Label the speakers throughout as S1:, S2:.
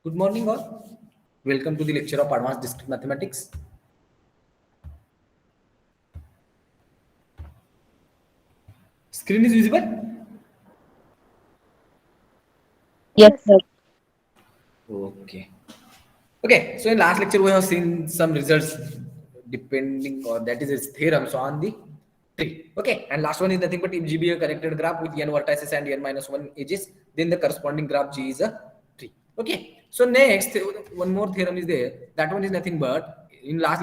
S1: Good morning all. Welcome to the lecture of Advanced Discrete Mathematics. Screen is visible?
S2: Yes,
S3: Yes,
S2: sir.
S3: sir.
S1: Okay. Okay, so in last lecture we have seen some results depending or that is its theorems on the tree. Okay, and last one is nothing but if G be a connected graph with n vertices and n minus 1 edges, then the corresponding graph G is a tree. Okay, so next one more theorem is there. That one is nothing but in last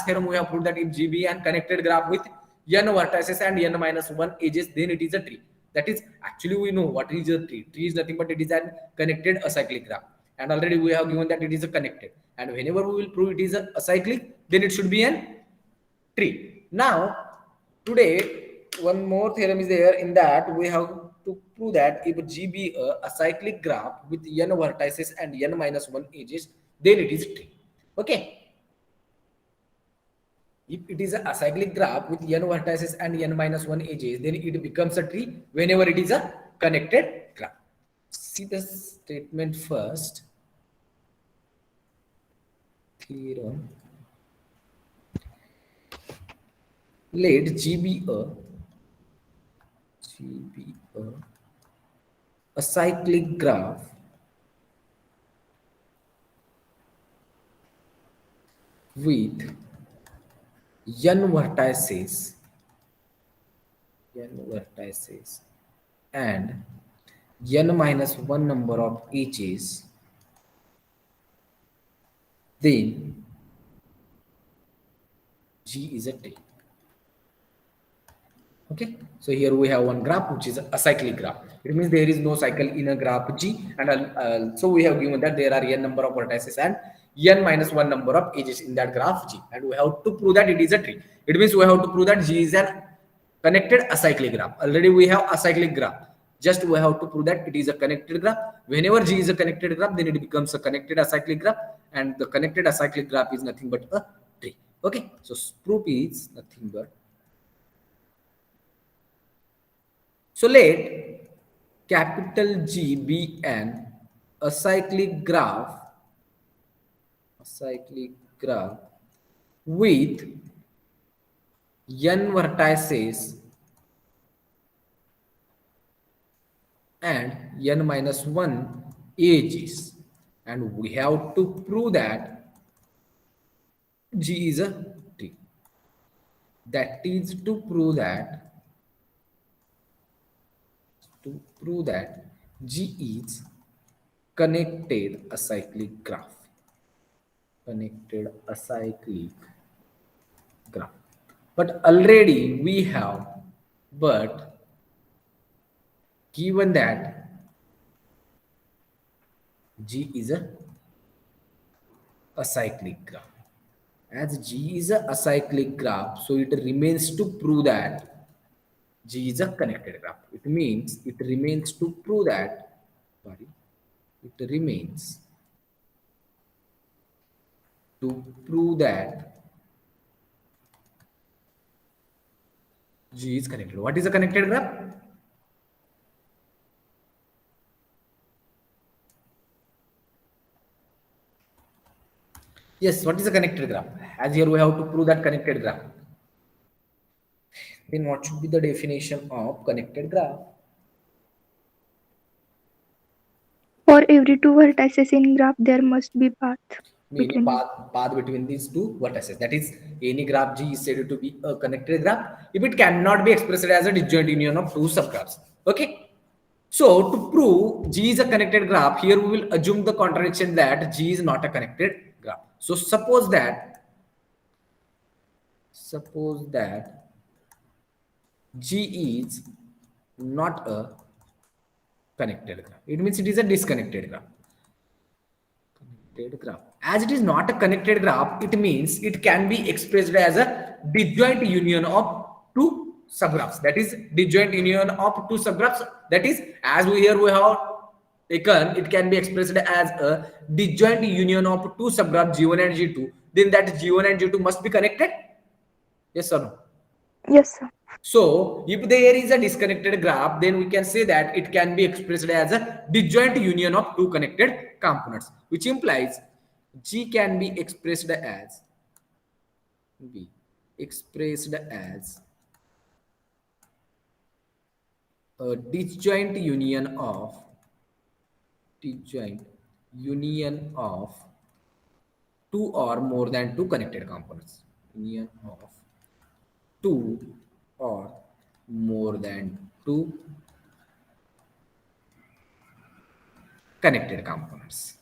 S1: theorem we have proved that if G be an connected graph with n vertices and n minus 1 edges, then it is a tree. That is actually we know what is a tree. Tree is nothing but it is an connected acyclic graph, and already we have given that it is a connected, and whenever we will prove it is a acyclic, then it should be an tree. Now today one more theorem is there. In that we have to prove that if G be a acyclic graph with n vertices and n minus 1 edges, then it is tree. Okay, if it is a acyclic graph with n vertices and n minus 1 edges, then it becomes a tree whenever it is a connected graph. See the statement first. Theorem. Let G be a cyclic graph with n vertices and n minus 1 number of edges, then G is a tree. Okay, so here we have one graph which is a cyclic graph. It means there is no cycle in a graph G, and so we have given that there are n number of vertices and n minus 1 number of edges in that graph G, and we have to prove that it is a tree. It means we have to prove that G is an connected acyclic graph. Already we have acyclic graph. Just we have to prove that it is a connected graph. Whenever G is a connected graph, then it becomes a connected acyclic graph, and the connected acyclic graph is nothing but a tree. Okay, so proof is nothing but. So let capital G be an acyclic graph with n vertices and n minus 1 edges, and we have to prove that G is a tree. That is to prove that G is connected acyclic graph. But already we have given that G is a acyclic graph. As G is a acyclic graph, so it remains to prove that G is a connected graph. It means it remains to prove that, it remains to prove that G is connected. What is a connected graph? Yes, what is a connected graph? As here we have to prove that connected graph. Then what should be the definition of connected graph?
S3: For every two vertices in graph, there must be path
S1: Mean
S3: between them.
S1: path between these two vertices. That is, any graph G is said to be a connected graph if it cannot be expressed as a disjoint union of two subgraphs. Okay. So to prove G is a connected graph, here we will assume the contradiction that G is not a connected graph. So suppose that G is not a connected graph. It means it is a disconnected graph. As it is not a connected graph, it means it can be expressed as a disjoint union of two subgraphs. That is, disjoint union of two subgraphs. That is, as we have taken, it can be expressed as a disjoint union of two subgraphs G1 and G2. Then that G1 and G2 must be connected. Yes or no?
S3: Yes, sir.
S1: So if there is a disconnected graph, then we can say that it can be expressed as a disjoint union of two connected components, which implies G can be expressed as be expressed as a disjoint union of two or more than two connected components. Union of two or more than two connected components.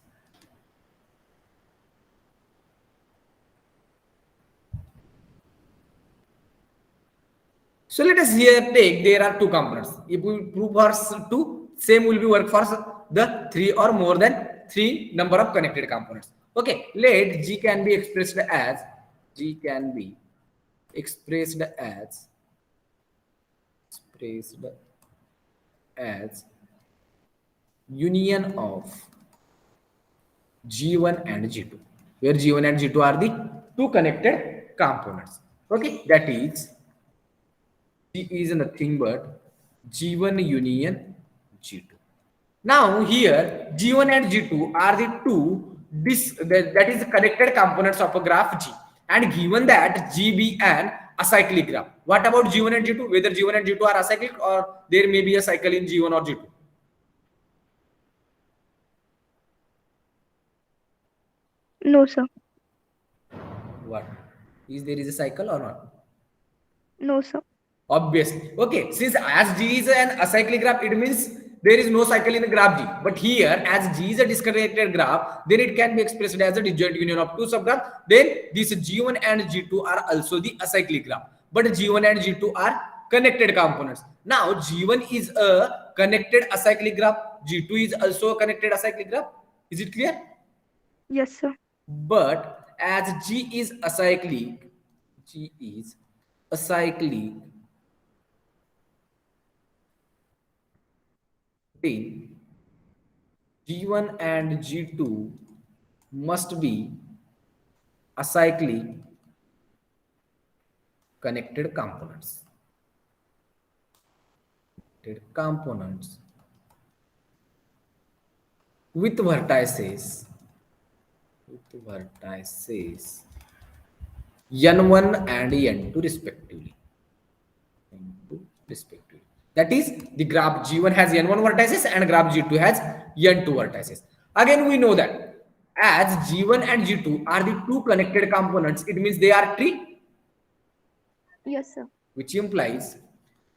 S1: So let us here take there are two components. If we prove for two, same will be work for the three or more than three number of connected components. Okay, let G can be expressed as G can be expressed as union of G1 and G2, where G1 and G2 are the two connected components. Okay, that is G is nothing but G1 union G2. Now here G1 and G2 are the two that is connected components of a graph G, and given that G be an acyclic graph. What about G1 and G2? Whether G1 and G2 are acyclic or there may be a cycle in G1 or G2?
S3: No, sir.
S1: What? Is there is a cycle or not?
S3: No, sir.
S1: Obviously. Okay, since as G is an acyclic graph, it means there is no cycle in the graph G. But here, as G is a disconnected graph, then it can be expressed as a disjoint union of two subgraphs. Then these G1 and G2 are also the acyclic graph. But G1 and G2 are connected components. Now, G1 is a connected acyclic graph. G2 is also a connected acyclic graph. Is it clear?
S3: Yes, sir.
S1: But as G is acyclic, then G1 and G2 must be acyclic connected components. With vertices n1 and n2 respectively. That is, the graph G1 has n1 vertices and graph G2 has n2 vertices. Again, we know that as G1 and G2 are the two connected components, it means they are tree,
S3: Yes, sir.
S1: which implies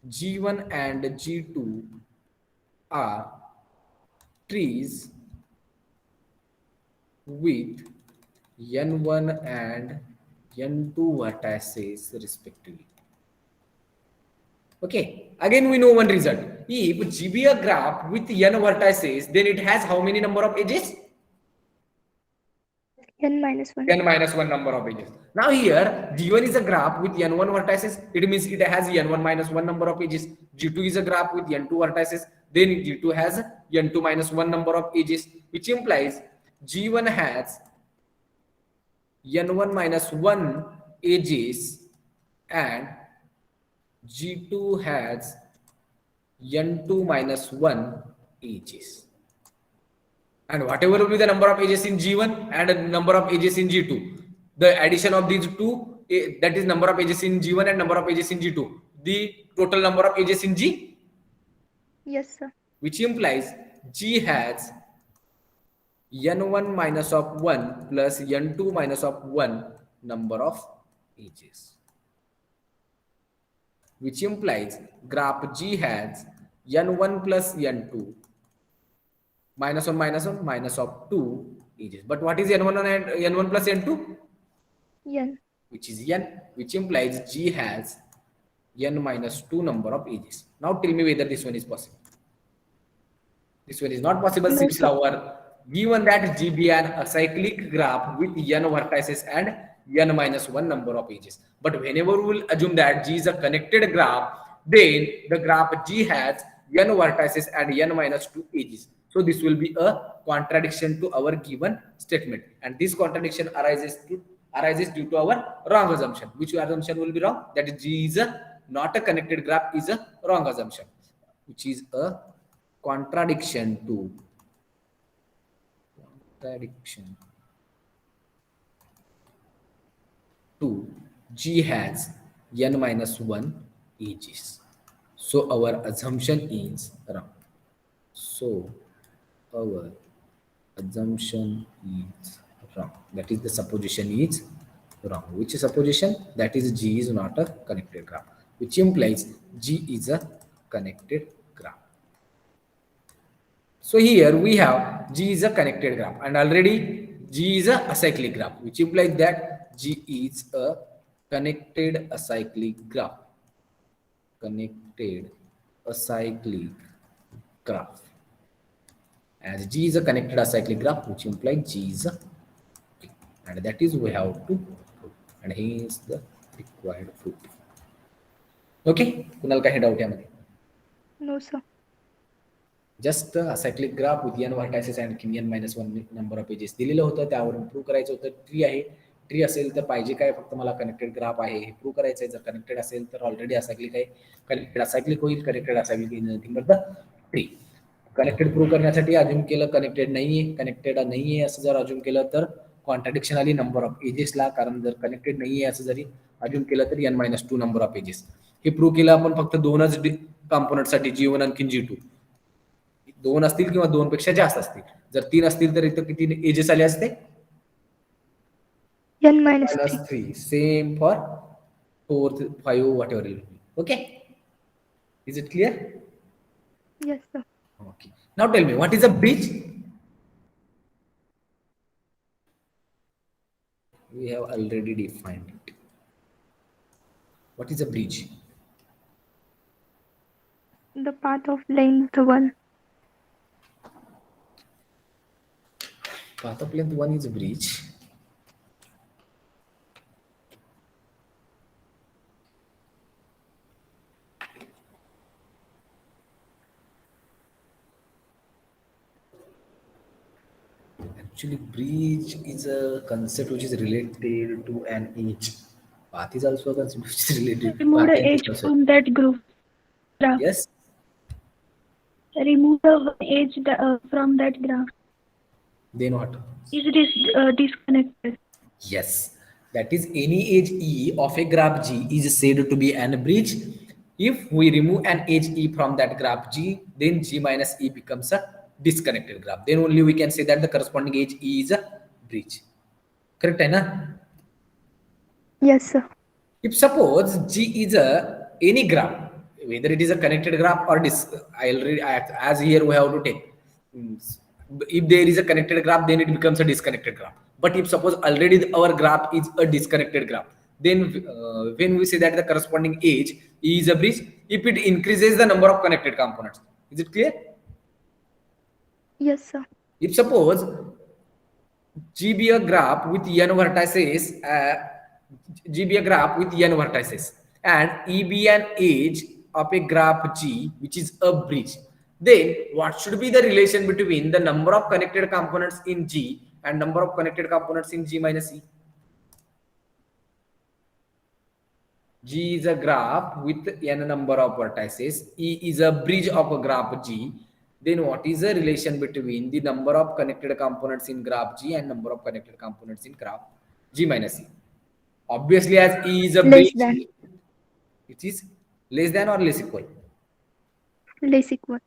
S1: G1 and G2 are trees with n1 and n2 vertices respectively. Okay, again we know one result. If G be a graph with n vertices, then it has how many number of edges?
S3: N minus 1.
S1: N minus 1 number of edges. Now here G1 is a graph with n1 vertices, it means it has n1 minus 1 number of edges. G2 is a graph with n2 vertices, then G2 has n2 minus 1 number of edges, which implies G1 has n1 minus 1 edges and G2 has n2 minus 1 edges. And whatever will be the number of edges in G1 and the number of edges in G2, the addition of these two, that is number of edges in G1 and number of edges in G2, the total number of edges in G,
S3: Yes, sir.
S1: which implies G has n1 minus of 1 plus n2 minus of 1 number of edges, which implies graph G has n1 plus n2 minus 1 minus 1 minus of 2 edges. But what is n1 and n1 plus n2?
S3: N.
S1: Which is n, which implies G has n minus 2 number of edges. Now tell me whether this one is possible. This one is not possible
S3: No,
S1: since
S3: sir.
S1: our given that G be an acyclic graph with n vertices and n minus 1 number of edges. But whenever we will assume that G is a connected graph, then the graph G has n vertices and n minus 2 edges. So this will be a contradiction to our given statement, and this contradiction arises due to our wrong assumption. Which assumption will be wrong? That G is a not a connected graph is a wrong assumption, which is a contradiction to G has n minus 1 edges. So our assumption is wrong. So our assumption is wrong. That is, the supposition is wrong. Which supposition? That is, G is not a connected graph, which implies G is a connected graph. So here we have G is a connected graph, and already G is a acyclic graph, which implies that G is a connected acyclic graph. Connected acyclic graph. As G is a connected acyclic graph, which implies G is a, and that is we have to prove, and here is the required proof. Okay, Kunal, काही doubt यामध्ये?
S3: No, sir.
S1: Just acyclic graph with n vertices and n minus 1 number of edges दिलेलं होतं, त्यावरून prove करायचं होतं. Tree आहे, tree असेल तर पाहिजे काय, फक्त मला कनेक्टेड ग्राफ आहे हे प्रूव्ह करायचं आहे. जर कनेक्टेड असेल तर ऑलरेडी असायक्लिक आहे, कनेक्टेड असायक्लिक होईल, connected acyclic is nothing but the tree. Connected prove करण्यासाठी अज्युम केलं कनेक्टेड नाहीये असं जर अज्युम केलं तर कॉन्ट्राडिक्शन आली नंबर ऑफ एजेसला, कारण जर कनेक्टेड नाहीये असं जरी अज्युम केलं तर n-2 नंबर ऑफ एजेस. हे प्रूव्ह केलं आपण फक्त दोनच कॉम्पोनंटसाठी, G1 आणखी G2. दोन असतील किंवा दोन पेक्षा जास्त असतील. जर 3 असतील तर इथं किती एजेस आले असते? n-3. Same for 4, 5, whatever it will be. Okay, is it clear?
S3: Yes, sir.
S1: Okay, now tell me, what is a bridge? We have already defined it. What is a bridge?
S3: The path of length 1.
S1: Path of length 1 is a bridge. Actually, bridge is a concept which is related to an edge. Path is also a concept which is related to
S2: Remove the
S1: path and
S2: edge
S1: also.
S2: from that group. Graph.
S1: Yes,
S2: Remove the edge from that graph.
S1: then what?
S2: Is this disconnected?
S1: Yes, that is, any edge E of a graph G is said to be an bridge. If we remove an edge E from that graph G, then G minus E becomes a disconnected graph. Then only we can say that the corresponding edge E is a bridge. Correct, hai na?
S3: Yes, sir.
S1: If suppose G is a any graph, whether it is a connected graph or as here we have to take. If there is a connected graph, then it becomes a disconnected graph. But if suppose already our graph is a disconnected graph, then when we say that the corresponding edge E is a bridge, if it increases the number of connected components. Is it clear?
S3: Yes, sir.
S1: If suppose G be a graph with n vertices, and E be an edge of a graph G, which is a bridge, then what should be the relation between the number of connected components in G and number of connected components in G minus E? G is a graph with n number of vertices. E is a bridge of a graph G. Then what is the relation between the number of connected components in graph G and number of connected components in graph G minus E? Obviously, as E is a
S3: Less
S1: bridge,
S3: than.
S1: it is less than or less equal?
S3: Less equal.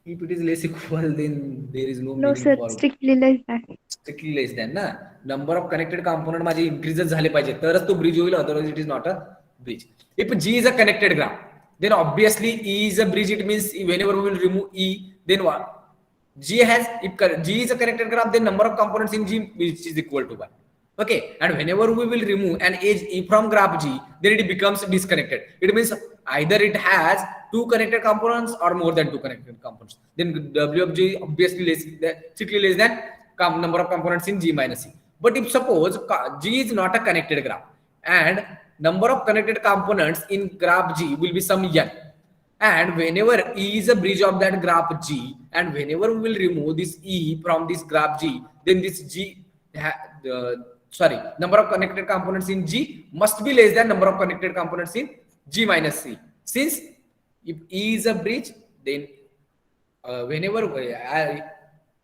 S1: If it is less equal, then there is no
S3: No,
S1: meaning
S3: sir.
S1: for
S3: Strictly less than.
S1: strictly less than ना. Number of connected component माझे increases झाले पाहिजे तरच तो bridge होईल, otherwise it is not a bridge. If G is a connected graph, then obviously E is a bridge. It means whenever we will remove E, then what? If G is a connected graph, then number of components in G which is equal to 1. Okay, and whenever we will remove an edge E from graph G, then it becomes disconnected. It means either it has 2 connected components or more than 2 connected components. Then W of G obviously strictly less than number of components in G minus E. But if suppose G is not a connected graph and number of connected components in graph G will be some n, and whenever E is a bridge of that graph G, and whenever we will remove this E from this graph G, then this G sorry, number of connected components in G must be less than number of connected components in G minus C. Since if E is a bridge, then whenever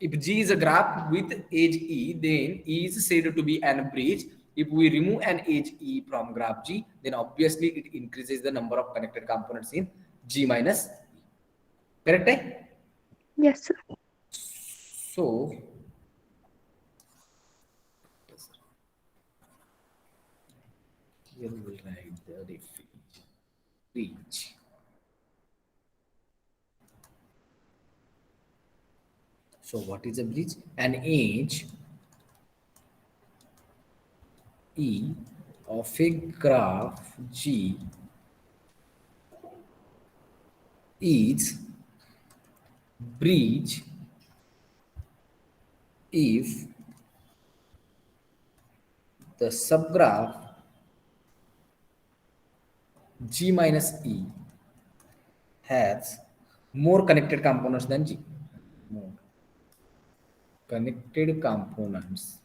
S1: if G is a graph with edge E, then E is said to be an bridge. If we remove an edge E from graph G, then obviously it increases the number of connected components in G minus E. Correct? Eh?
S3: Yes, sir.
S1: So, here we will write the definition. Bridge. So, what is a bridge? An edge E of a graph G is bridge if the subgraph G minus E has more connected components than G. More connected components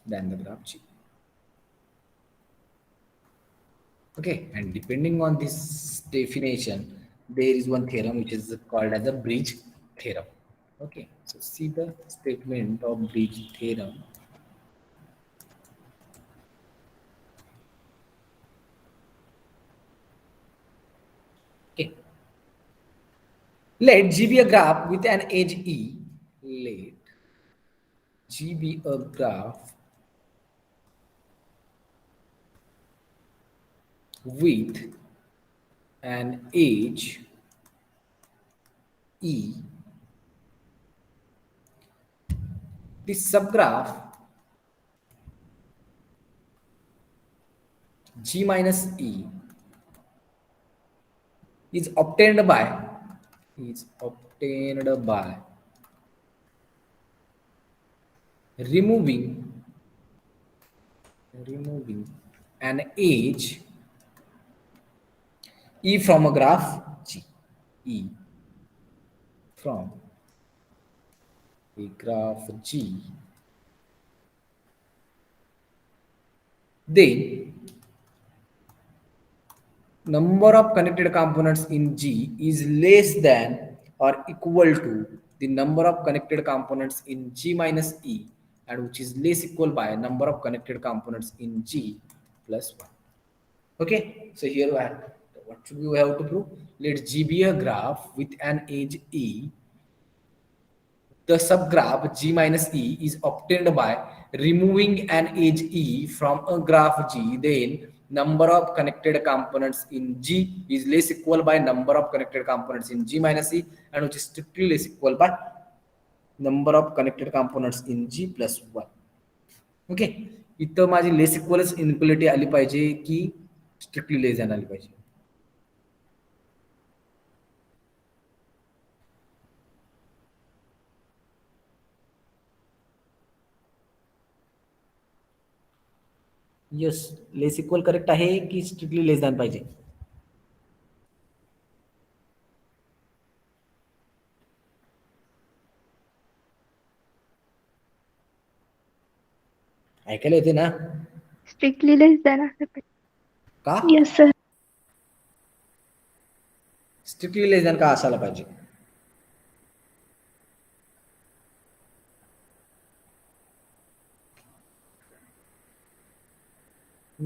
S1: than the graph G. Okay, and depending on this definition, there is one theorem which is called as a bridge theorem. Okay, so see the statement of bridge theorem. Okay, let G be a graph with an edge E. Let G be a graph with an edge E. This subgraph G minus E is obtained by removing an edge E from a graph G. E from a graph G. Then number of connected components in G is less than or equal to the number of connected components in G minus E, and which is less equal by number of connected components in G plus 1. Okay, so here what should we have to prove? Let G be a graph with an edge E. The subgraph G minus E is obtained by removing an edge E from a graph G. Then number of connected components in G is less equal by number of connected components in G minus E, and which is strictly less equal by number of connected components in G plus 1. Okay, इथं माझी less इक्वलच inequality आली पाहिजे की strictly less than आली पाहिजे? Yes, less equal correct आहे की strictly less than पाहिजे? ऐकायला येते ना?
S3: स्ट्रिक्टली लेस दॅन असलं पाहिजे.
S1: का?
S2: Yes, sir.
S1: Strictly less than का असायला पाहिजे?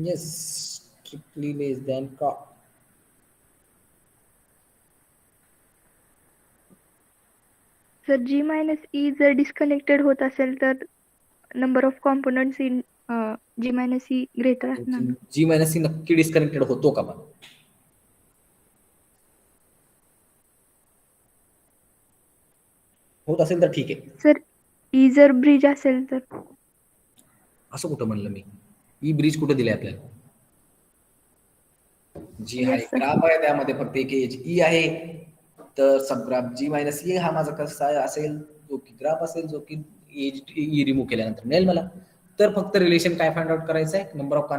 S1: Yes, strictly less than का?
S3: जर G minus E जर डिस्कनेक्टेड होत असेल तर number of components in G minus E greater असणार.
S1: G minus E नक्की डिस्कनेक्टेड होतो का पण? होत असेल तर ठीक आहे.
S3: सर E जर ब्रिज असेल तर?
S1: असं कुठं म्हणलं मी? ई ब्रिज कुठे दिले आपल्याला? जी आहे ग्राफ आहे, त्यामध्ये फक्त एक एज ई आहे, तर सबग्राफ जी मायनस ई हा माझा कसा असेल, जो की ग्राफ असेल, जो की एज ई रिमूव्ह केल्यानंतर मिळेल मला. तर फक्त रिलेशन काय फाइंड आउट करायचं आहे? Number of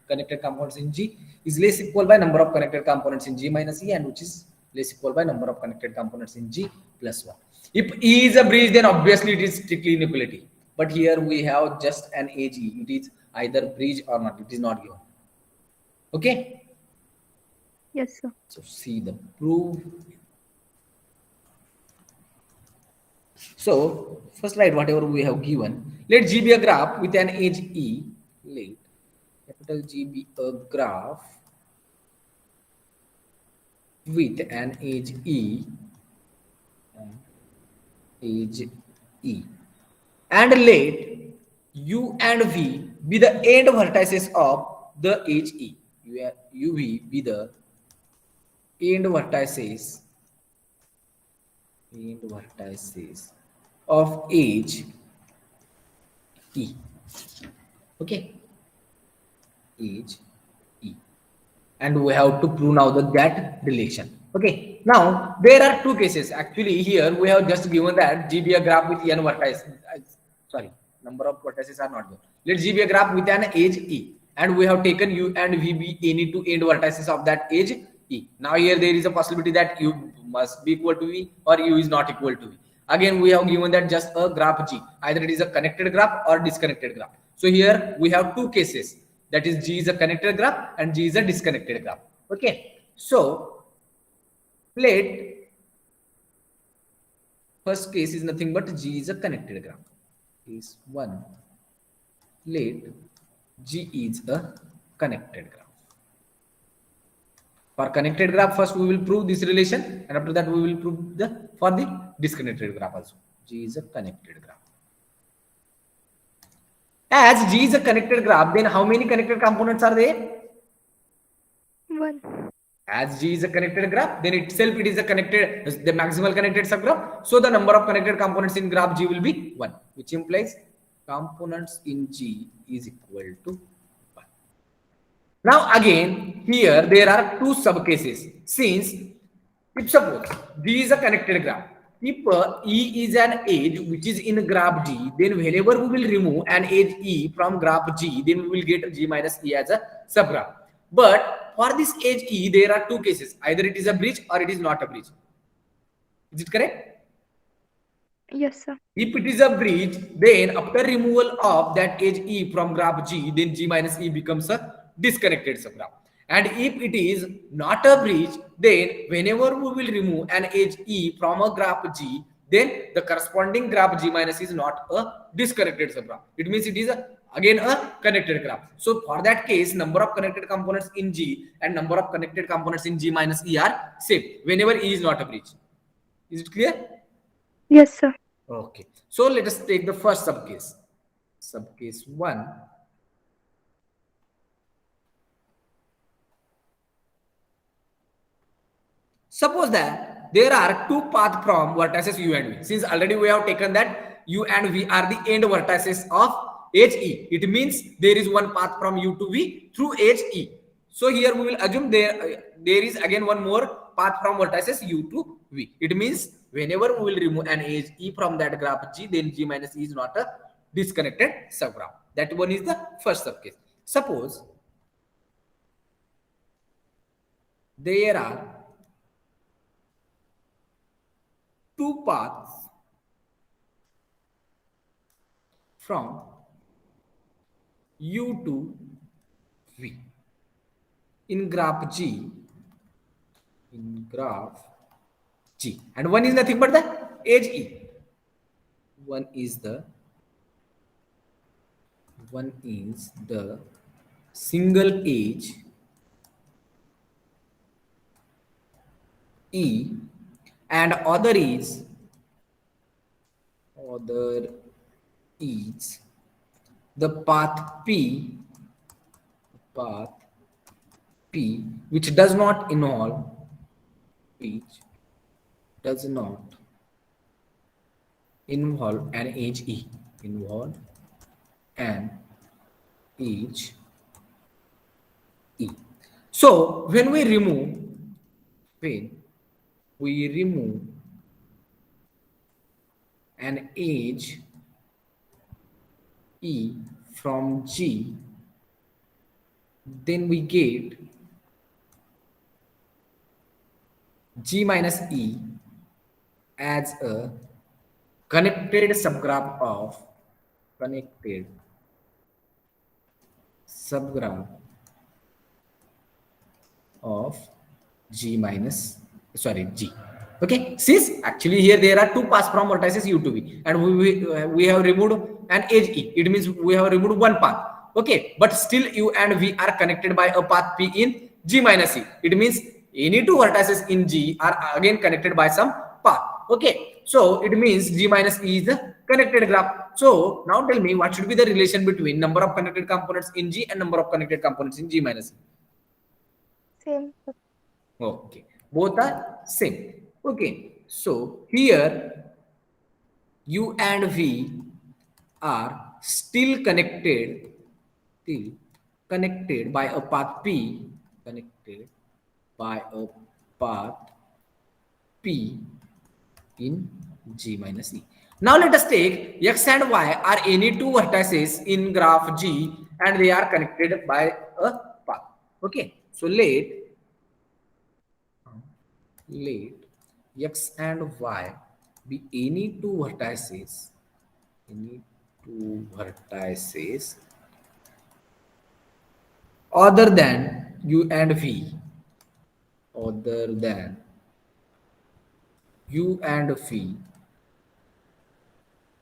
S1: connected components in G is less equal by number of connected components in G minus E, and which is less equal by number of connected components in G plus 1. If E is a bridge, then obviously it is strictly inequality. But here we have just an AG. It is either bridge or not. It is not given. Okay.
S3: Yes, sir.
S1: So see the proof. So first write whatever we have given. Let G be a graph with an edge E. Let capital G be a graph with an edge E. Edge E. And let U and V be the end vertices of the edge E. UV be the end vertices of edge E. Okay, edge E, and we have to prove now that relation. Okay, now there are two cases. Actually, here we have just given that G be a graph with n vertices. Sorry, number of vertices are not there. Let G be a graph with an edge E, and we have taken U and V be any two end vertices of that edge E. Now here there is a possibility that U must be equal to V or U is not equal to V. Again, we have given that just a graph G. Either it is a connected graph or disconnected graph. So here we have two cases. That is G is a connected graph and G is a disconnected graph. Okay. So let first case is nothing but G is a connected graph. Case 1. Let G is a connected graph. For connected graph, first we will prove this relation, and after that we will prove for the disconnected graph also. G is a connected graph. As G is a connected graph, then how many connected components are there?
S3: 1.
S1: As G is a connected graph, then itself it is a connected, the maximal connected subgraph. So the number of connected components in graph G will be 1, which implies components in G is equal to 1. Now again, here there are two subcases. Since if suppose G is a connected graph, if E is an edge which is in graph G, then whenever we will remove an edge E from graph G, then we will get G minus E as a subgraph. But for this edge E, there are two cases. Either it is a bridge or it is not a bridge. Is it correct?
S3: Yes, sir.
S1: If it is a bridge, then after removal of that edge E from graph G, then G minus E becomes a disconnected subgraph. And if it is not a bridge, then whenever we will remove an edge E from a graph G, then the corresponding graph G minus is not a disconnected subgraph. It means it is again a connected graph. So for that case, number of connected components in G and number of connected components in G minus E are same whenever E is not a bridge. Is it clear?
S3: Yes, sir.
S1: Okay. So let us take the first subcase. Subcase 1. Suppose that there are two paths from vertices U and V. Since already we have taken that U and V are the end vertices of edge E. It means there is one path from U to V through edge E. So here we will assume there is again one more path from vertices U to V. It means whenever we will remove an edge E from that graph G, then G minus E is not a disconnected subgraph. That one is the first subcase. Suppose there are two paths from U to V in graph G, and one is nothing but the edge E. One is the single edge E, and other is the path P, which does not involve an edge E. So when we remove an edge E from G, then we get G minus E as a connected subgraph of connected subgraph of G minus, sorry, G. Okay, since actually here there are two paths from vertices U to V, and we have removed an edge E. It means we have removed one path. Okay, but still U and V are connected by a path P in G minus E. It means any two vertices in G are again connected by some path. Okay, so it means G minus E is the connected graph. So now tell me what should be the relation between number of connected components in G and number of connected components in G minus E.
S3: Same.
S1: Okay, both are same. Okay, so here U and V are still connected by a path P, connected by a path P in G minus E. Now let us take X and Y are any two vertices in graph G and they are connected by a path. Okay, so let X and Y be any two vertices other than U and V,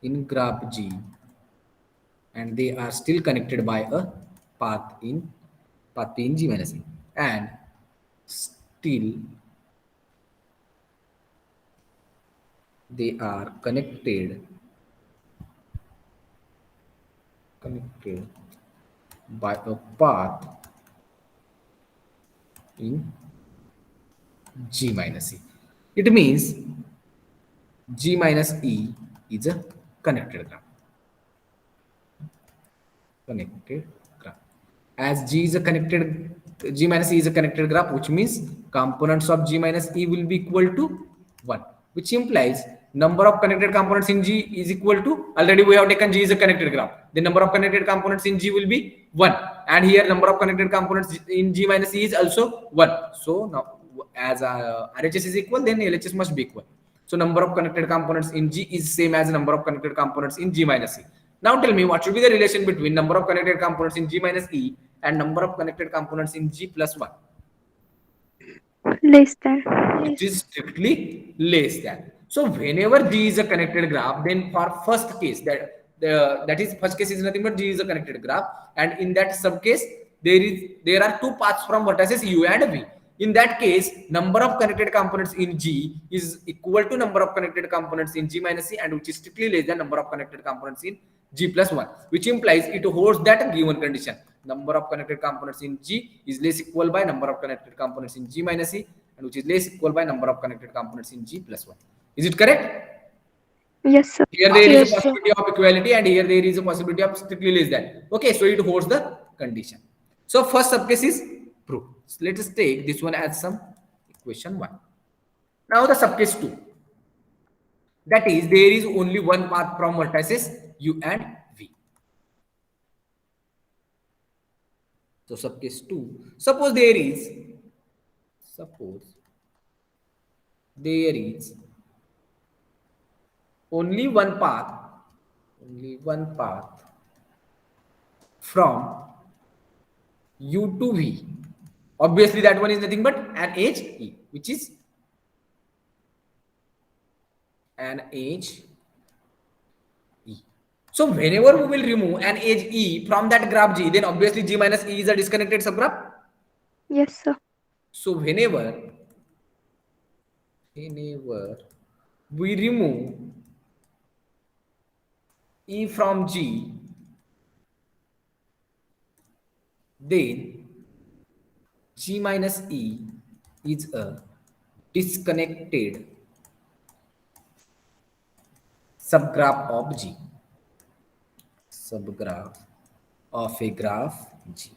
S1: in graph G, and they are still connected by a path P in G minus E, and still they are connected by a path in G minus E. It means G minus E is a connected graph. As G minus E is a connected graph, which means components of G minus E will be equal to 1, which implies number of connected components in G is equal to, already we have taken G is a connected graph. The number of connected components in G will be 1. And here number of connected components in G minus E is also 1. So now as RHS is equal, then LHS must be equal. So number of connected components in G is same as number of connected components in G minus E. Now tell me what should be the relation between number of connected components in G minus E and number of connected components in G plus 1.
S3: Less than.
S1: It is strictly less than. So whenever G is a connected graph, then for first case, that is first case is nothing but G is a connected graph, and in that sub case there are two paths from vertices U and V. In that case, number of connected components in G is equal to number of connected components in G minus E, and which is strictly less than number of connected components in G plus 1, which implies it holds that given condition. Number of connected components in G is less equal by number of connected components in G minus E, and which is less equal by number of connected components in G plus 1. Is it correct?
S3: Yes, sir.
S1: Here there is
S2: Yes,
S1: a
S2: sir.
S1: possibility of equality, and here there is a possibility of strictly less than. Okay, so it holds the condition. So first subcase is proved. So let us take this one as some equation 1. Now the subcase 2. That is, there is only one path from vertices U and V. So subcase 2. Suppose there is only one path from U to V. Obviously that one is nothing but an edge E, which is an edge E. So whenever we will remove an edge E from that graph G, then obviously G minus E is a disconnected subgraph.
S3: Yes, sir.
S1: So whenever we remove E from G, then G minus E is a disconnected subgraph of G. Subgraph of a graph G.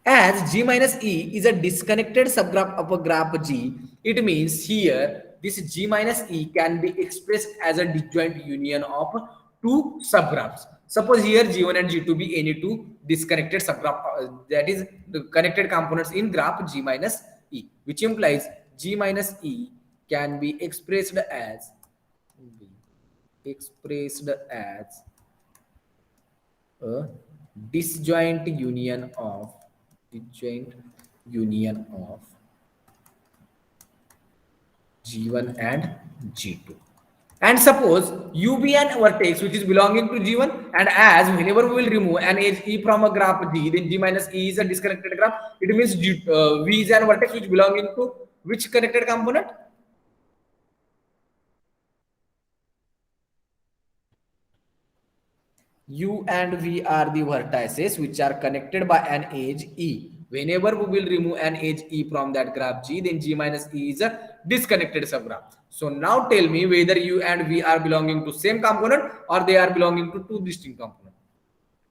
S1: As G minus E is a disconnected subgraph of a graph G, it means here this G minus E can be expressed as a disjoint union of two subgraphs. Suppose here G1 and G2 be any two disconnected subgraph, that is the connected components in graph G minus E, which implies G minus E can be expressed as a disjoint union of G1 and G2. And suppose U be an vertex which is belonging to G1, and as whenever we will remove an edge E from a graph G, then G minus E is a disconnected graph. It means V is an vertex which belonging to which connected component? U and V are the vertices which are connected by an edge E. Whenever we will remove an edge E from that graph G, then G minus E is a disconnected subgraph. So now tell me whether U and V are belonging to same component or they are belonging to two distinct components.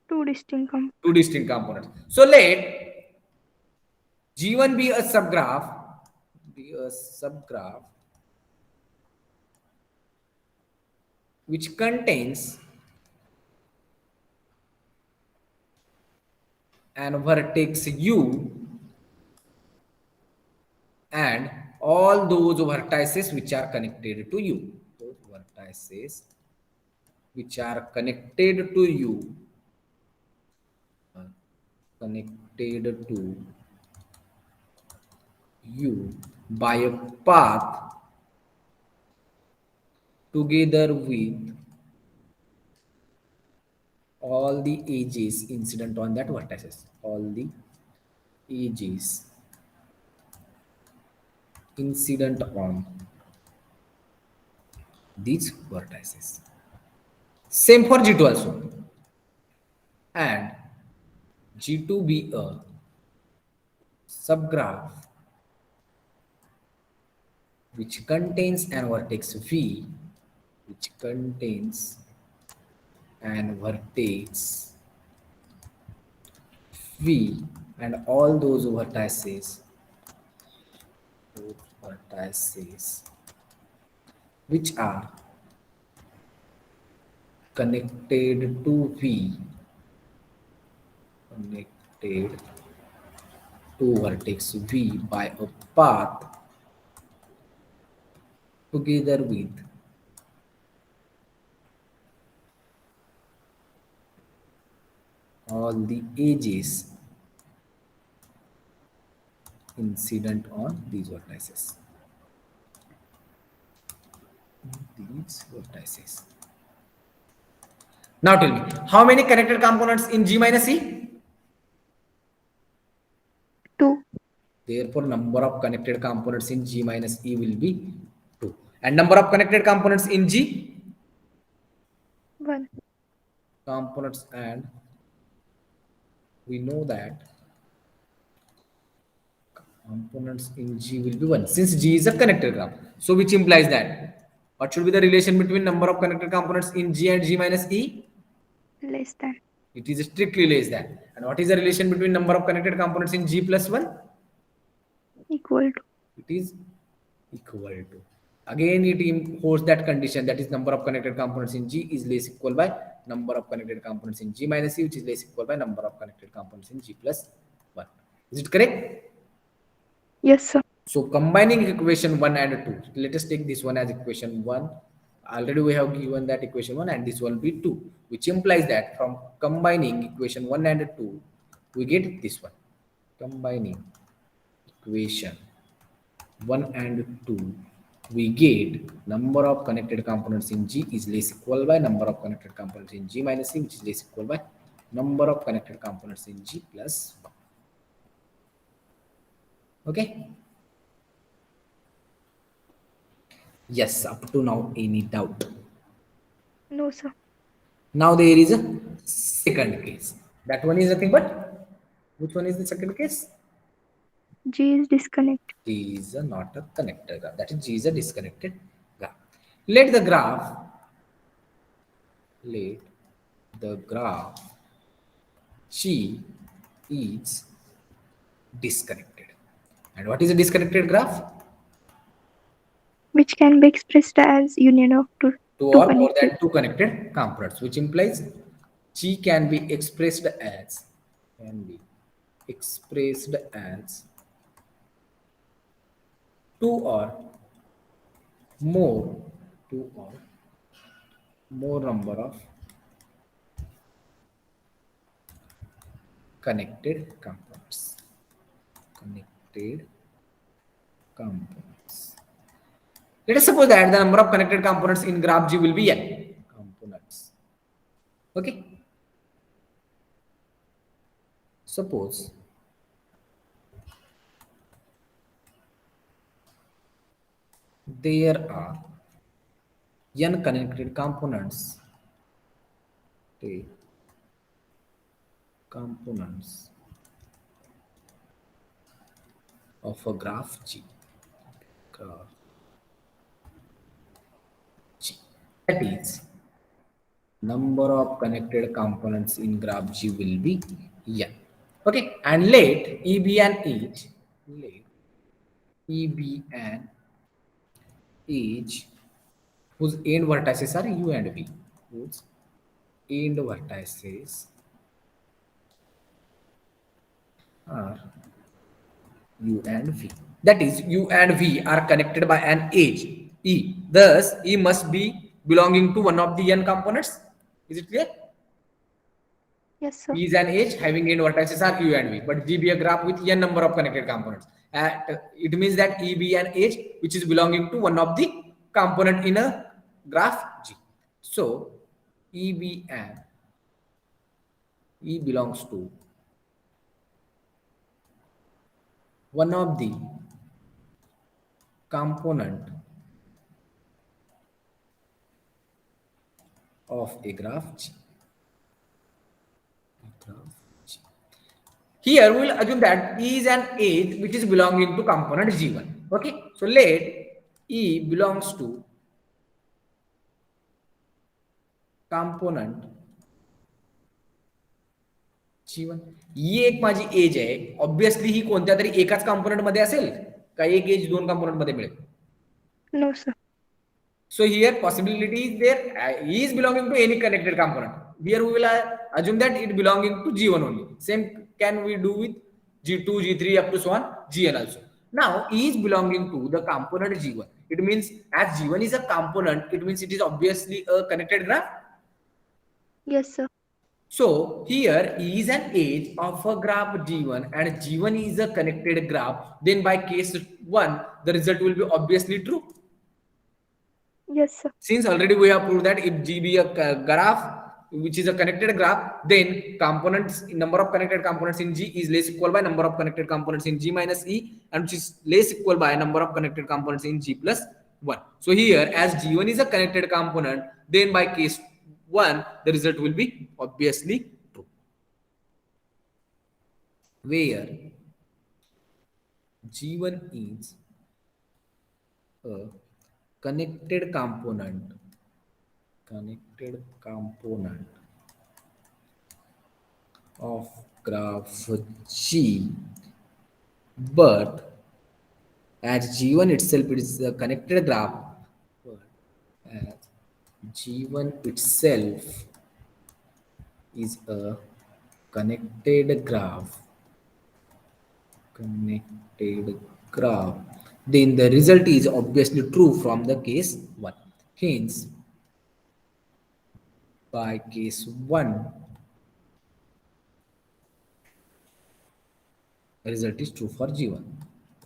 S3: Two distinct components.
S1: Two distinct components. So let G1 be a subgraph, which contains an vertex U and all those vertices which are connected to U. Those vertices which are connected to U by a path together with all the edges incident on that vertices. All the edges incident on these vertices. Same for G2 also. And G2 be a subgraph which contains an vertex V, and all those vertices which are connected to V, vertex V by a path together with all the edges incident on these vertices. Now tell me, how many connected components in G minus E?
S3: 2.
S1: Therefore, number of connected components in G minus E will be 2. And number of connected components in G?
S3: 1.
S1: Components, and we know that components in G will be 1 since G is a connected graph. So which implies that what should be the relation between number of connected components in G and G minus E?
S3: Less than.
S1: It is strictly less than. And what is the relation between number of connected components in G plus 1?
S3: Equal to.
S1: It is equal to. Again, it holds that condition, that is number of connected components in G is less equal by number of connected components in G minus E, which is less equal by number of connected components in G plus 1. Is it correct?
S3: Yes, sir.
S1: So combining equation 1 and 2, let us take this one as equation 1. Already we have given that equation 1 and this will be 2, which implies that from combining equation 1 and 2, we get this one. Combining equation 1 and 2, we get number of connected components in G is less equal by number of connected components in G minus C, which is less equal by number of connected components in G plus 1. Okay? Yes, up to now, any doubt?
S3: No, sir.
S1: Now there is a second case. That one is nothing but, which one is the second case?
S3: G is disconnected.
S1: G is not a connected graph. That is, G is a disconnected graph. Let the graph G is disconnected. And what is a disconnected graph?
S3: Which can be expressed as union of two
S1: Or more than two connected components, which implies G can be expressed as two or more two or more number of connected components. Connected components. Let us suppose that the number of connected components in graph G will be n components. Okay. Suppose there are n connected components. Okay. Components of a graph G. Graph G. That is, number of connected components in graph G will be n. Okay, and let E be an edge. Let E be an edge whose end vertices are U and V. Whose end vertices are U and V. That is, U and V are connected by an edge E. Thus, E must be belonging to one of the n components. Is it clear?
S3: Yes, sir.
S1: E is an edge having n vertices are U and V, but G be a graph with n number of connected components. It means that E be an edge which is belonging to one of the component in a graph G. So, E be an E belongs to one of the component of a graph G. Here we will assume that E is an edge which is belonging to component G1. Okay, so let E belongs to component G1. ही एक माझी as आहे, obviously ही कोणत्या तरी एकाच component मध्ये असेल का एक एज दोन कंपोनेंट मध्ये मिळेल?
S3: No, sir.
S1: So here possibility is there. E is belonging to any connected component. Here we will assume that it belonging to G1 only. Same can we do with G2, G3 up to so on Gn also. Now E is belonging to the component G1. It means as G1 is a component, it means it is obviously a connected graph.
S3: Yes, sir.
S1: So here E is an edge of a graph G1 and G1 is a connected graph. Then by case 1, the result will be obviously true.
S3: Yes, sir.
S1: Since already we have proved that if G be a graph which is a connected graph, then components number of connected components in G is less equal by number of connected components in G minus E, and which is less equal by number of connected components in G plus 1. So here as G1 is a connected component, then by case 1 the result will be obviously true, where G1 is a connected component of graph G, but as G1 itself is a connected graph, but as G1 itself is a connected graph, then the result is obviously true from the case 1. Hence, by case 1, the result is true for G1.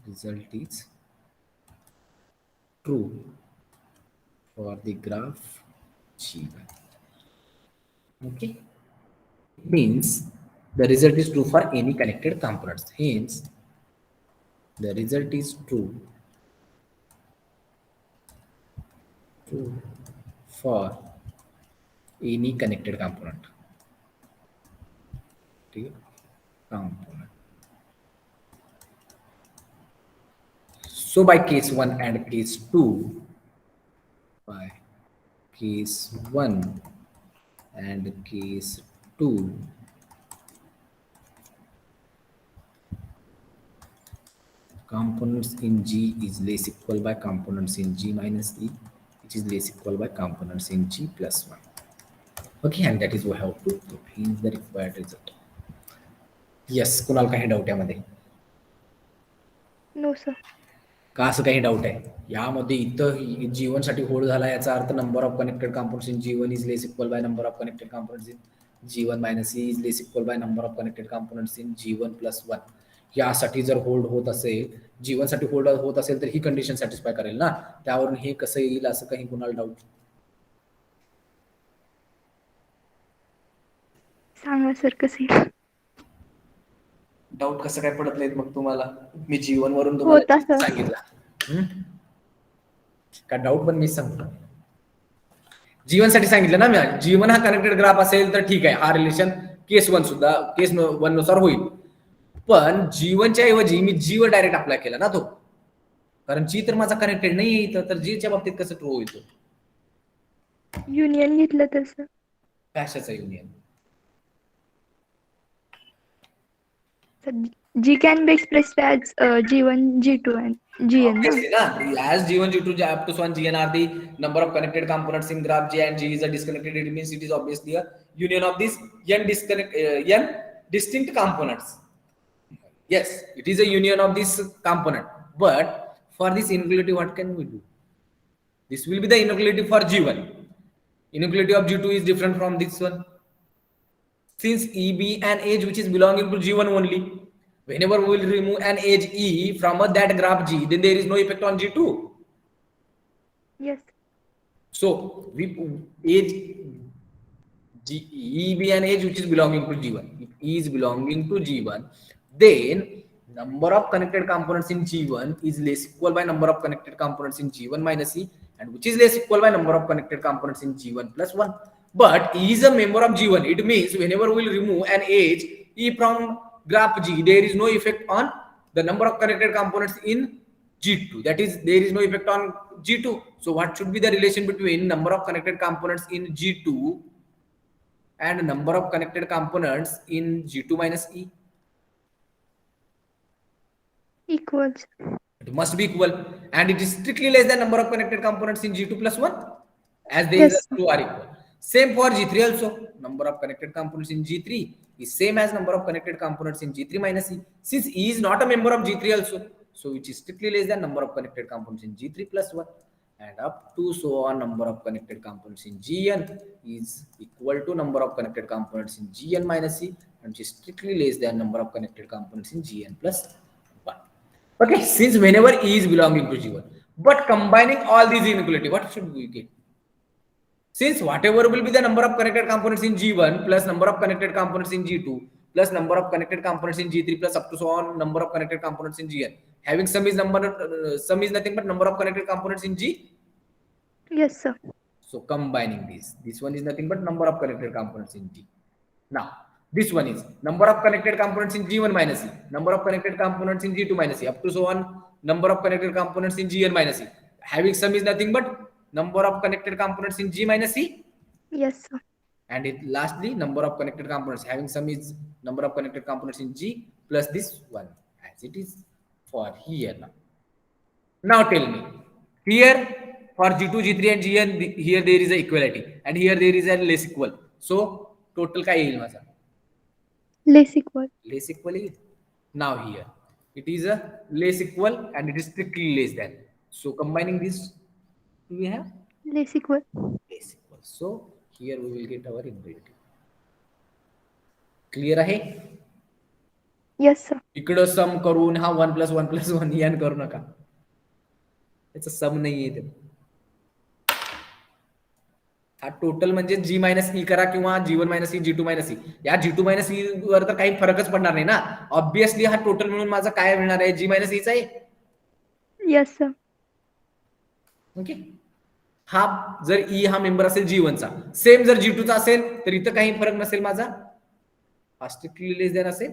S1: Result is true for the graph G1. Okay, means the result is true for any connected components. Hence, the result is true for any connected component. So by case 1 and case 2, by case 1 and case 2, components in G is less equal by components in G minus E, which is less equal by components in G plus 1. Okay, and that is how to obtain the required result. Yes, Kunal काही doubt यामध्ये?
S3: No, sir.
S1: का असं काही doubt आहे यामध्ये? इथं G1 साठी hold झाला याचा अर्थ number of connected compounds in G1 is less equal by number of connected compounds in G1 minus E is less equal by number of connected compounds in G1 plus 1. यासाठी जर hold होत असेल, G1 साठी hold होत असेल तर ही condition satisfy करेल ना. त्यावरून हे कसं येईल असं काही कुणाला डाऊट?
S3: सांगा सर कसं येईल?
S1: डाऊट कसं काय पडत नाहीत मग तुम्हाला? मी G1 वरून
S3: होत
S1: तुम्हाला
S3: असं.
S1: सांगितलं. का डाऊट पण मीच सांगतो. G1 साठी सांगितलं ना मी. G1 हा कनेक्टेड ग्राफ असेल तर ठीक आहे, हा रिलेशन केस 1 सुद्धा केस 1 नुसार होईल. पण G1 च्या ऐवजी मी G वर डायरेक्ट अप्लाय केला ना तो, कारण G तर माझा कनेक्टेड नाही इथं, तर G च्या बाबतीत कसं ट्रू होईल तो?
S3: युनियन घेतलं तसं.
S1: कशाचं union?
S3: G can be expressed as G1, G2 and Gn ना.
S1: Obviously na, as G1, G2, up to one Gn are the number of connected components in graph G, and G is a disconnected. It means it is obviously a union of these n distinct components. Yes, it is a union of this component. But for this inequality, what can we do? This will be the inequality for G1. Inequality of G2 is different from this one. Since EB and edge which is belonging to G1 only, whenever we will remove an edge E from that graph G, then there is no effect on G2.
S3: Yes.
S1: So we edge EB and edge which is belonging to G1. If E is belonging to G1, then number of connected components in G1 is less equal by number of connected components in G1 minus E, and which is less equal by number of connected components in G1 plus 1. But E is a member of G1. It means whenever we will remove an edge E from graph G, there is no effect on the number of connected components in G2. That is, there is no effect on G2. So what should be the relation between number of connected components in G2 and number of connected components in G2 minus E?
S3: Equals.
S1: It must be equal, and it is strictly less than number of connected components in G2 plus 1, as they
S3: Yes.
S1: two are equal. Same for G3 also. Number of connected components in G3 is same as number of connected components in G3 minus E. Since E is not a member of G3 also, so which is strictly less than number of connected components in G3 plus 1, and up to so on number of connected components in Gn is equal to number of connected components in Gn minus E, and which is strictly less than number of connected components in Gn plus 1. Okay, since whenever E is belonging to G1, but combining all these inequality, what should we get? Since whatever will be the number of connected components in G1 plus number of connected components in G2 plus number of connected components in G3 plus up to so on number of connected components in Gn, having sum is sum is nothing but number of connected components in G.
S3: Yes, sir.
S1: So combining this one is nothing but number of connected components in G. Now this one is number of connected components in G1 minus E, number of connected components in G2 minus E, up to so on number of connected components in Gn minus E. Having sum is nothing but number of connected components in G minus E.
S3: Yes, sir.
S1: And lastly, number of connected components. Having sum is number of connected components in G plus this one, as it is for here now. Now tell me, here for G2, G3 and Gn, here there is a equality, and here there is a less equal. So total काय येईल माझा?
S3: Less equal.
S1: Less equal is now here. It is a less equal and it is strictly less than. So combining this, we have
S3: Less equal.
S1: less equal. So here we will get our inequality. Clear आहे?
S3: Yes, sir.
S1: इकडं सम करून हा 1 plus 1 plus 1 यान करू नका. त्याचा सम नाहीये ते. हा टोटल म्हणजे G मायनस E करा किंवा G1 minus E, G2 minus E. या G2 मायनस E वर तर काही फरकच पडणार नाही ना. ऑब्विसली हा टोटल म्हणून माझा काय मिळणार आहे? G मायनस Eचा आहे.
S3: Yes, sir.
S1: ओके. हा जर E हा मेंबर असेल G1 चा, सेम जर G2 चा असेल तर इथं काही फरक नसेल माझा. हा स्ट्रिक्टली लेस दॅन असेल.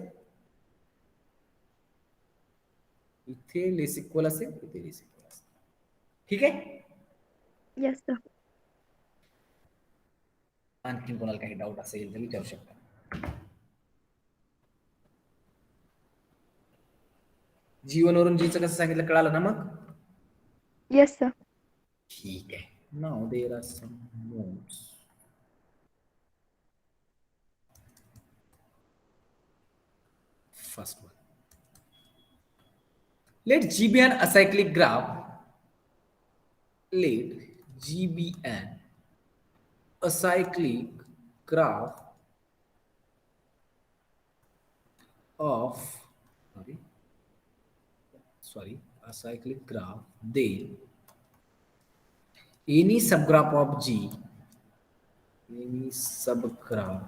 S1: इथे लेस इक्वल असेल, इथे लेस इक्वल असेल. ठीक आहे?
S3: Yes, sir.
S1: आणखीन कोणाला काही डाऊट असेल तर विचारू शकता. G1 वरून Gचं कसं सांगितलं कळालं ना मग?
S3: Yes, sir.
S1: ठीक आहे. Now there are some notes. First one. Let G be an acyclic graph. Let G be an acyclic graph of acyclic graph, then any subgraph of G, any subgraph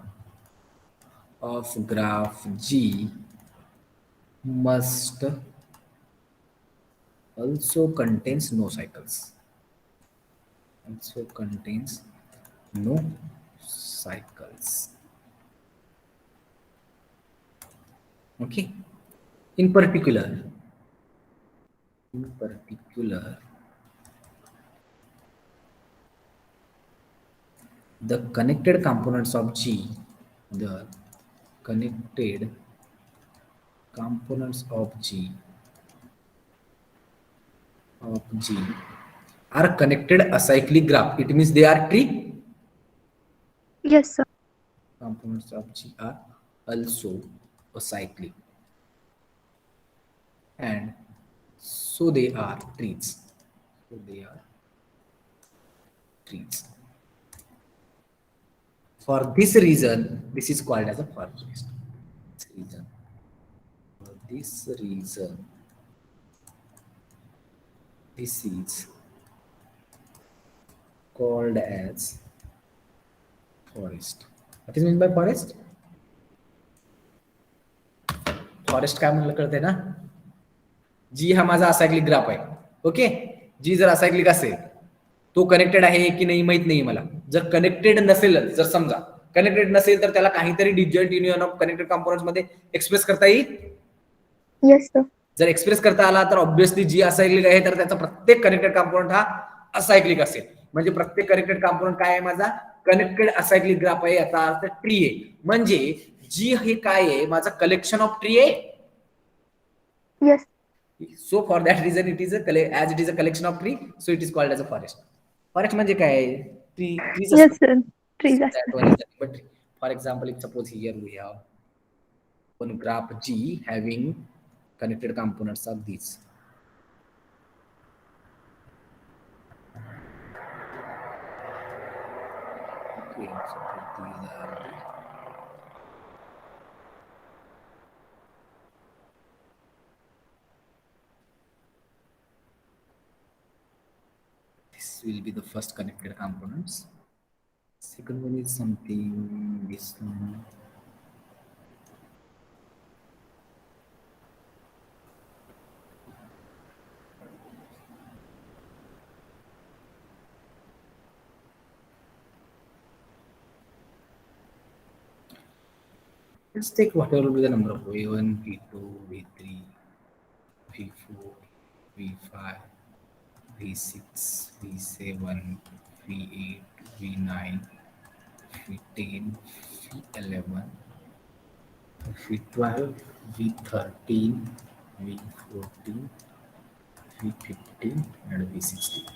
S1: of graph G must also contains no cycles. Also contains no cycles. Okay. In particular, the connected components of G, the connected components of G are connected acyclic graph. It means they are tree.
S3: Yes, sir.
S1: Components of G are also acyclic, and so they are trees. So they are trees. For this reason, this is called as a forest. For this reason, this is called as forest. What is meant by forest? Forest काय म्हणलं कळतंय ना. जी हा माझा असायक्लिक graph आहे. Okay, जी जर असायक्लिक असेल तो कनेक्टेड आहे की नाही माहित नाही मला. जर कनेक्टेड नसेल, जर समजा कनेक्टेड नसेल तर त्याला काहीतरी disjoint union of connected components मध्ये एक्सप्रेस करता येईल.
S3: Yes sir.
S1: जर एक्सप्रेस करता आला तर ऑब्व्हियसली जी असायक्लिक आहे तर त्याचा प्रत्येक कनेक्टेड कंपोनंट हा असायक्लिक असेल. म्हणजे प्रत्येक कनेक्टेड कंपोनंट काय आहे माझा कनेक्टेड असायक्लिक ग्राफ आहे, याचा अर्थ ट्री आहे. म्हणजे जी हे काय आहे माझा कलेक्शन ऑफ ट्री आहे.
S3: Yes.
S1: So for that reason it is as it is a collection of tree, so it is called as a forest. Forest म्हणजे काय? Trees.
S3: Yes sir. Trees.
S1: That one is nothing but tree. For example, if suppose here we have one graph G having connected components of these. Okay, so these are the this will be the first connected components. Second one is something this one. Let's take whatever will be the number of V1, V2, V3, V4, V5, V6, V7, V8, V9, V10, V11, V12, V13, V14, V15, and V16.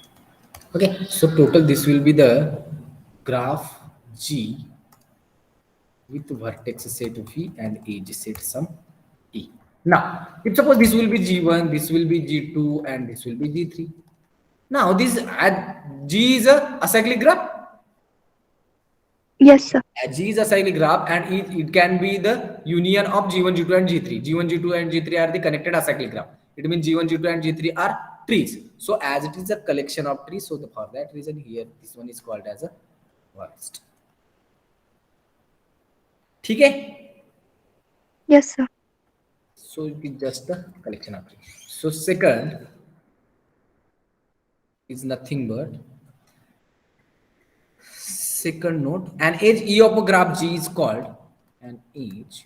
S1: Okay, so total this will be the graph G with vertex set V and edge set some E. Now, if suppose this will be G1, this will be G2, and this will be G3. Now, this G is a acyclic graph.
S3: Yes sir.
S1: G is a cyclic graph, and it can be the union of G1, G2, and G3. G1, G2, and G3 are the connected acyclic graph. It means G1, G2, and G3 are trees. So, as it is a collection of trees, so for that reason, here this one is called as a forest. ठीक है?
S3: Yes sir.
S1: So it is just a collection of trees. So second is nothing but second note. An edge E of a graph G is called an edge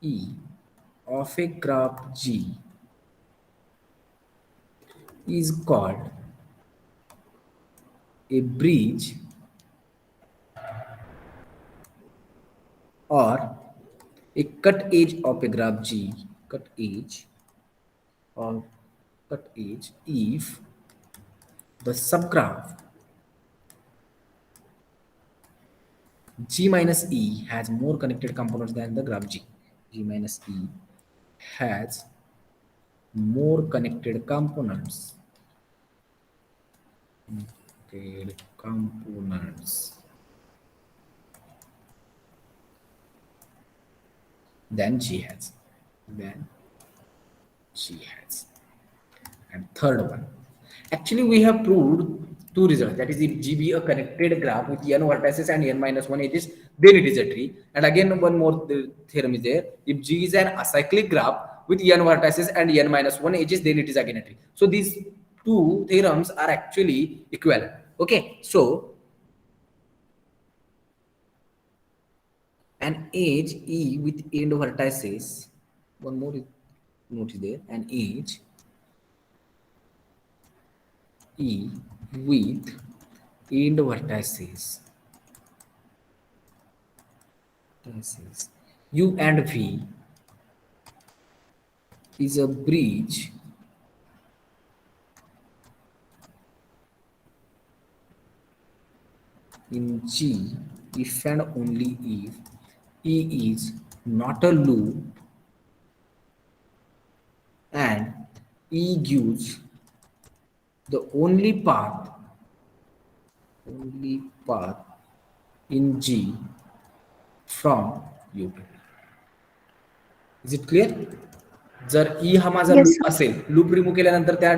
S1: E of a graph G is called a bridge or a cut edge of a graph G, cut edge if the subgraph G minus E has more connected components than the graph G. G minus E has more connected components. Than G has. Than G has. And third one. Actually, we have proved two results. That is, if G be a connected graph with n vertices and n minus 1 edges, then it is a tree. And again, one more theorem is there. If G is an acyclic graph with n vertices and n minus 1 edges, then it is again a tree. So these two theorems are actually equivalent. Okay, so an edge E with end vertices, one more note is there, an edge E with end vertices U and V is a bridge in G if and only if E is not a loop and E gives the only path in G from U to V. Is it clear? जर ई हा माझा
S3: Yes,
S1: loop
S3: sir.
S1: असेल, loop remove केल्यानंतर त्या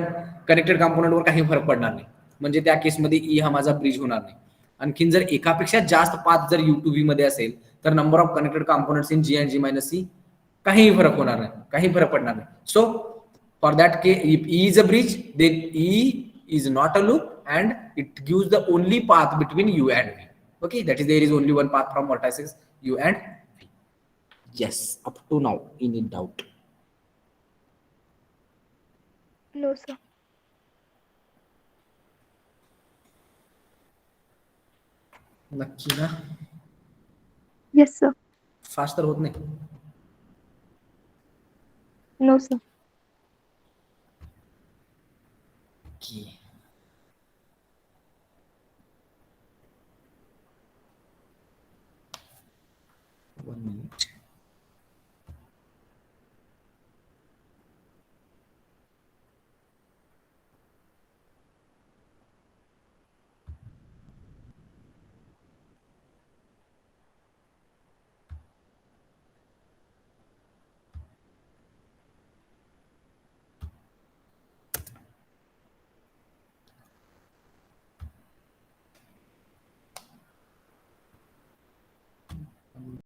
S1: connected कॉम्पोनंटवर काही फरक पडणार नाही, म्हणजे त्या केसमध्ये ई हा माझा ब्रिज होणार नाही. आणखीन जर एकापेक्षा जास्त पाथ जर यू टू व्ही मध्ये असेल तर number of connected components in G and G minus C काहीही फरक होणार नाही, काही फरक पडणार नाही. So for that K if E is a bridge then E is not a loop and it gives the only path between U and V. Okay, that is there is only one path from vertices U and V. Yes, up to now, any doubt?
S3: No, sir.
S1: नक्की ना?
S3: Yes, sir.
S1: Fast तर होत नाही.
S3: No, sir.
S1: Okay.